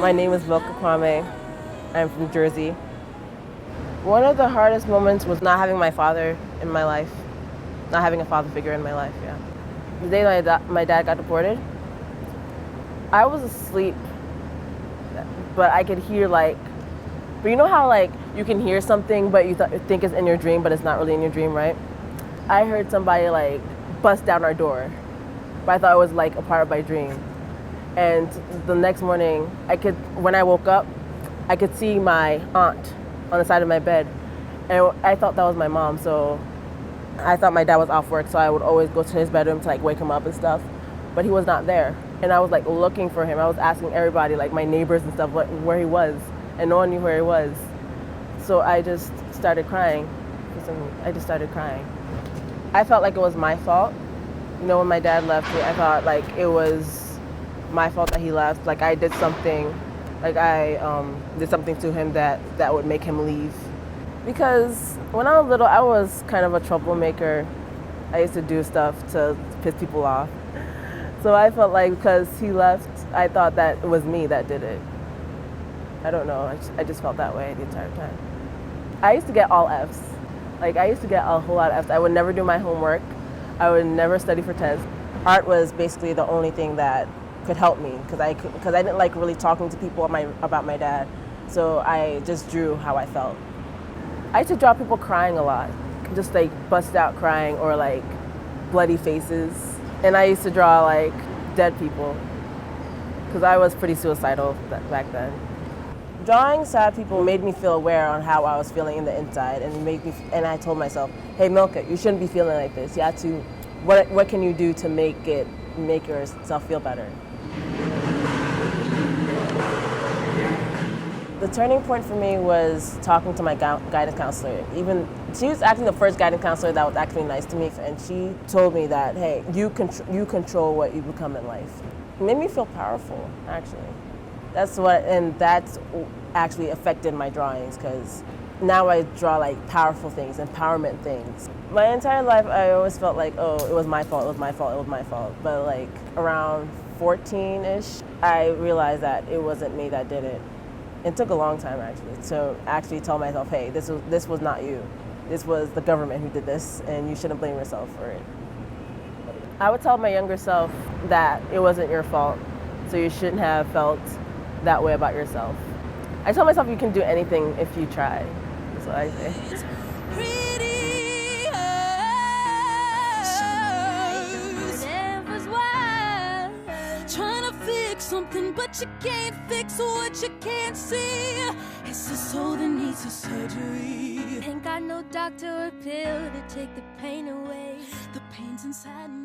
My name is Milca Kouame. I'm from Jersey. One of the hardest moments was not having my father in my life, not having a father figure in my life, yeah. The day my dad got deported, I was asleep, but I could hear but you know how you can hear something but you think it's in your dream but it's not really in your dream, right? I heard somebody bust down our door, but I thought it was a part of my dream. And the next morning, when I woke up, I could see my aunt on the side of my bed. And I thought that was my mom, so I thought my dad was off work, so I would always go to his bedroom to wake him up and stuff. But he was not there. And I was looking for him. I was asking everybody, my neighbors and stuff, where he was. And no one knew where he was. So I just started crying. I felt like it was my fault. You know, when my dad left me, I thought it was my fault that he left. I did something, I did something to him that would make him leave. Because when I was little, I was kind of a troublemaker. I used to do stuff to piss people off. So I felt because he left, I thought that it was me that did it. I don't know, I just felt that way the entire time. I used to get all Fs. I used to get a whole lot of Fs. I would never do my homework. I would never study for tests. Art was basically the only thing that could help me because I didn't like really talking to people about my dad, so I just drew how I felt. I used to draw people crying a lot, just bust out crying or bloody faces, and I used to draw dead people because I was pretty suicidal back then. Drawing sad people made me feel aware on how I was feeling in the inside, and I told myself, hey Milca, you shouldn't be feeling like this. You have to, what can you do to make yourself feel better? The turning point for me was talking to my guidance counselor. She was actually the first guidance counselor that was actually nice to me, and she told me that, hey, you control what you become in life. It made me feel powerful, actually. That's actually affected my drawings, because now I draw powerful things, empowerment things. My entire life I always felt oh, it was my fault, it was my fault, it was my fault. But around 14-ish, I realized that it wasn't me that did it. It took a long time actually to actually tell myself, hey, this was not you. This was the government who did this, and you shouldn't blame yourself for it. I would tell my younger self that it wasn't your fault, so you shouldn't have felt that way about yourself. I tell myself you can do anything if you try. That's what I say. Something, but you can't fix what you can't see. It's a soul that needs a surgery. Ain't got no doctor or pill to take the pain away. The pain's inside me.